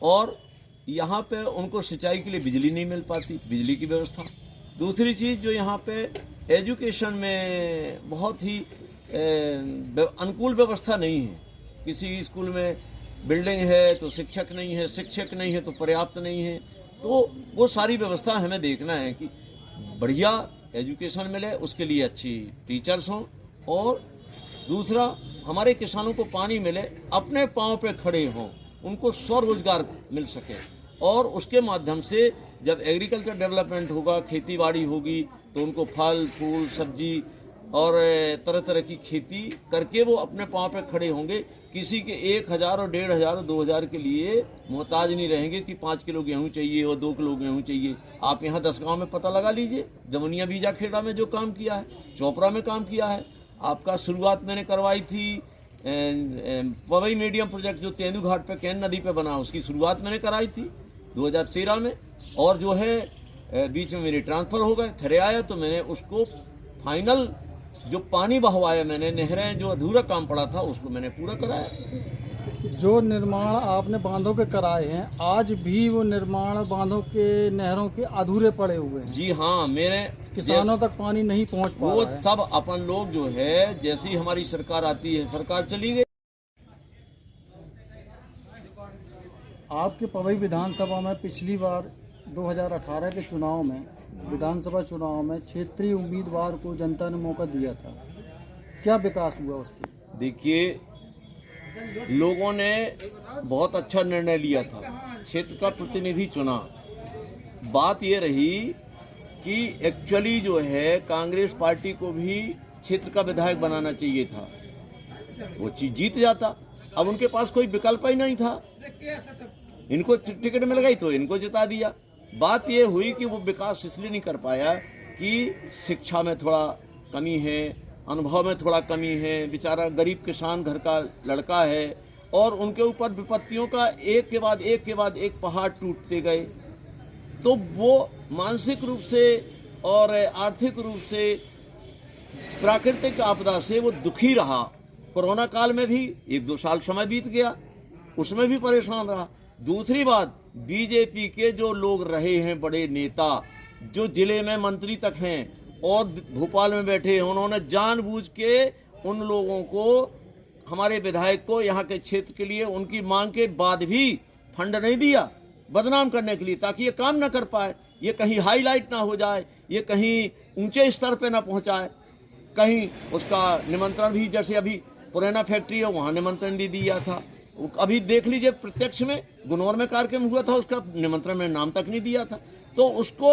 और यहाँ पे उनको सिंचाई के लिए बिजली नहीं मिल पाती, बिजली की व्यवस्था। दूसरी चीज़ जो यहाँ पे एजुकेशन में बहुत ही अनुकूल व्यवस्था नहीं है। किसी स्कूल में बिल्डिंग है तो शिक्षक नहीं है, शिक्षक नहीं है तो पर्याप्त नहीं है। तो वो सारी व्यवस्था हमें देखना है कि बढ़िया एजुकेशन मिले, उसके लिए अच्छी टीचर्स हों, और दूसरा हमारे किसानों को पानी मिले, अपने पाँव पे खड़े हों, उनको स्वरोजगार मिल सके, और उसके माध्यम से जब एग्रीकल्चर डेवलपमेंट होगा, खेती बाड़ी होगी, तो उनको फल फूल सब्जी और तरह तरह की खेती करके वो अपने पाँव पे खड़े होंगे। किसी के 1000 और 1500 और 2000 के लिए मोहताज नहीं रहेंगे कि 5 किलो गेहूं चाहिए और 2 किलो गेहूं चाहिए। आप यहाँ 10 गाँव में पता लगा लीजिए, जमुनिया बीजा खेड़ा में जो काम किया है, चोपड़ा में काम किया है। आपका शुरुआत मैंने करवाई थी पवई मीडियम प्रोजेक्ट जो तेंदू घाट पे कैन नदी पे बना, उसकी शुरुआत मैंने कराई थी 2013 में, और जो है बीच में मेरी ट्रांसफ़र हो गए, फिर आया तो मैंने उसको फाइनल जो पानी बहवाया, मैंने नहरें जो अधूरा काम पड़ा था उसको मैंने पूरा कराया। जो निर्माण आपने बांधों के कराए हैं, आज भी वो निर्माण बांधों के, नहरों के अधूरे पड़े हुए हैं। जी हाँ, मेरे किसानों तक पानी नहीं पहुंच पा वो रहा है। सब अपन लोग जो है, जैसी हमारी सरकार आती है, सरकार चली गई। आपके पवई विधानसभा में पिछली बार 2018 के चुनाव में, विधानसभा चुनाव में क्षेत्रीय उम्मीदवार को जनता ने मौका दिया था, क्या विकास हुआ उस पर? देखिए, लोगों ने बहुत अच्छा निर्णय लिया था, क्षेत्र का प्रतिनिधि चुना। बात ये रही कि एक्चुअली जो है कांग्रेस पार्टी को भी क्षेत्र का विधायक बनाना चाहिए था, वो चीज जीत जाता। अब उनके पास कोई विकल्प ही नहीं था, इनको टिकट मिल गई तो इनको जिता दिया। बात ये हुई कि वो विकास इसलिए नहीं कर पाया कि शिक्षा में थोड़ा कमी है, अनुभव में थोड़ा कमी है, बेचारा गरीब किसान घर का लड़का है, और उनके ऊपर विपत्तियों का एक के बाद एक पहाड़ टूटते गए। तो वो मानसिक रूप से और आर्थिक रूप से, प्राकृतिक आपदा से वो दुखी रहा। कोरोना काल में भी 1-2 साल समय बीत गया, उसमें भी परेशान रहा। दूसरी बात, बीजेपी के जो लोग रहे हैं, बड़े नेता जो जिले में मंत्री तक हैं और भोपाल में बैठे हैं, उन्होंने जानबूझ के उन लोगों को, हमारे विधायक को, यहाँ के क्षेत्र के लिए उनकी मांग के बाद भी फंड नहीं दिया, बदनाम करने के लिए, ताकि ये काम ना कर पाए, ये कहीं हाईलाइट ना हो जाए, ये कहीं ऊंचे स्तर पे ना पहुंचाए, कहीं उसका निमंत्रण भी, जैसे अभी पुराना फैक्ट्री है वहाँ निमंत्रण भी दिया था, अभी देख लीजिए प्रत्यक्ष में गुनौर में कार्यक्रम हुआ था, उसका निमंत्रण में नाम तक नहीं दिया था। तो उसको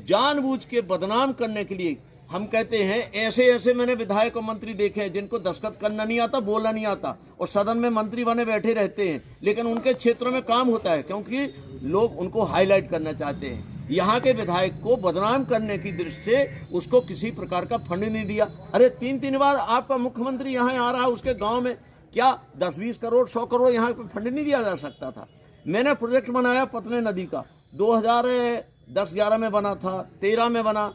जानबूझ के बदनाम करने के लिए हम कहते हैं, ऐसे मैंने विधायक और मंत्री देखे हैं जिनको दस्तखत करना नहीं आता, बोलना नहीं आता, और सदन में मंत्री बने बैठे रहते हैं, लेकिन उनके क्षेत्रों में काम होता है, क्योंकि लोग उनको हाईलाइट करना चाहते हैं। यहाँ के विधायक को बदनाम करने की दृष्टि से उसको किसी प्रकार का फंड नहीं दिया। अरे 3-3 बार आपका मुख्यमंत्री यहाँ आ रहा है, उसके गाँव में क्या 10-20 करोड़ 100 करोड़ यहाँ पे फंड नहीं दिया जा सकता था? मैंने प्रोजेक्ट बनाया पतने नदी का, 2010-11 में बना था, 13 में बना,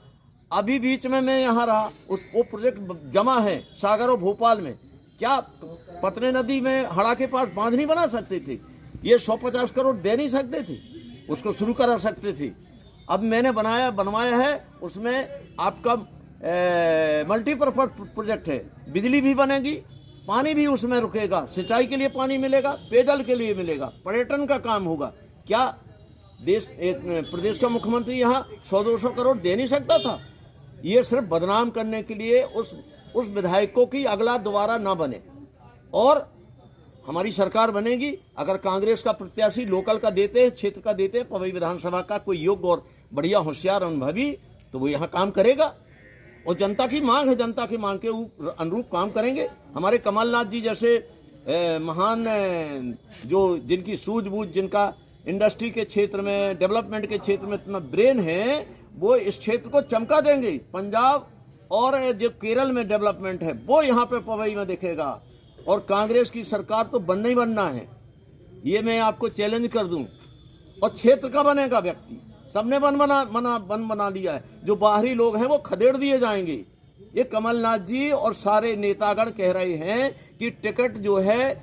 अभी बीच में मैं यहाँ रहा, वो प्रोजेक्ट जमा है सागर और भोपाल में। क्या पतने नदी में हड़ा के पास बांध नहीं बना सकते थे? ये 150 करोड़ दे नहीं सकते थे? उसको शुरू करा सकते थे। अब मैंने बनवाया है, उसमें आपका मल्टीपर्पज प्रोजेक्ट है, बिजली भी बनेगी, पानी भी उसमें रुकेगा, सिंचाई के लिए पानी मिलेगा, पेयजल के लिए मिलेगा, पर्यटन का काम होगा। क्या प्रदेश का मुख्यमंत्री यहाँ 100-200 करोड़ दे नहीं सकता था? ये सिर्फ बदनाम करने के लिए उस विधायकों की अगला दोबारा ना बने। और हमारी सरकार बनेगी, अगर कांग्रेस का प्रत्याशी लोकल का देते हैं, क्षेत्र का देते हैं, पवई विधानसभा का कोई योग्य और बढ़िया होशियार अनुभवी, तो वो यहाँ काम करेगा। और जनता की मांग है, जनता की मांग के अनुरूप काम करेंगे। हमारे कमलनाथ जी जैसे महान जो, जिनकी सूझबूझ, जिनका इंडस्ट्री के क्षेत्र में, डेवलपमेंट के क्षेत्र में इतना ब्रेन है, वो इस क्षेत्र को चमका देंगे। पंजाब और जो केरल में डेवलपमेंट है वो यहाँ पे पवई में दिखेगा। और कांग्रेस की सरकार तो बनना ही बनना है, ये मैं आपको चैलेंज कर दूं। और क्षेत्र का बनेगा व्यक्ति, सबने बन बना लिया है, जो बाहरी लोग हैं वो खदेड़ दिए जाएंगे। ये कमलनाथ जी और सारे नेतागण कह रहे हैं कि टिकट जो है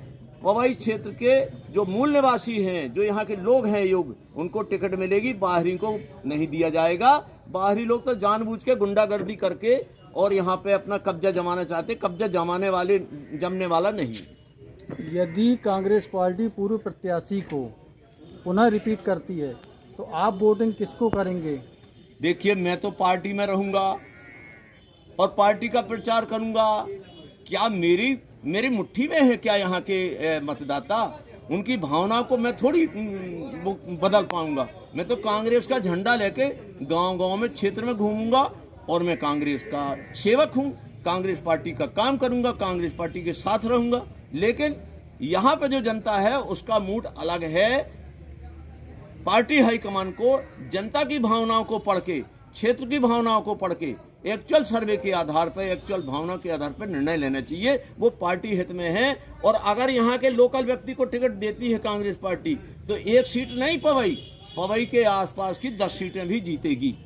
पवई क्षेत्र के जो मूल निवासी हैं, जो यहाँ के लोग हैं योग, उनको टिकट मिलेगी, बाहरी को नहीं दिया जाएगा। बाहरी लोग तो जानबूझ के गुंडागर्दी करके और यहाँ पे अपना कब्जा जमाना चाहते, कब्जा जमने वाला नहीं। यदि कांग्रेस पार्टी पूर्व प्रत्याशी को पुनः रिपीट करती है तो आप वोटिंग किसको करेंगे? देखिए, मैं तो पार्टी में रहूंगा और पार्टी का प्रचार करूंगा। क्या मेरी मुट्ठी में है क्या यहाँ के मतदाता? उनकी भावनाओं को मैं थोड़ी बदल पाऊंगा। मैं तो कांग्रेस का झंडा लेके गांव-गांव में, क्षेत्र में घूमूंगा और मैं कांग्रेस का सेवक हूं। कांग्रेस पार्टी का काम करूंगा, कांग्रेस पार्टी के साथ रहूंगा। लेकिन यहाँ पे जो जनता है उसका मूड अलग है। पार्टी हाईकमान को जनता की भावनाओं को पढ़ के, क्षेत्र की भावनाओं को पढ़ के, एक्चुअल सर्वे के आधार पर, एक्चुअल भावना के आधार पर निर्णय लेना चाहिए। वो पार्टी हित में है। और अगर यहाँ के लोकल व्यक्ति को टिकट देती है कांग्रेस पार्टी तो एक सीट नहीं, पवई के आसपास की 10 सीटें भी जीतेगी।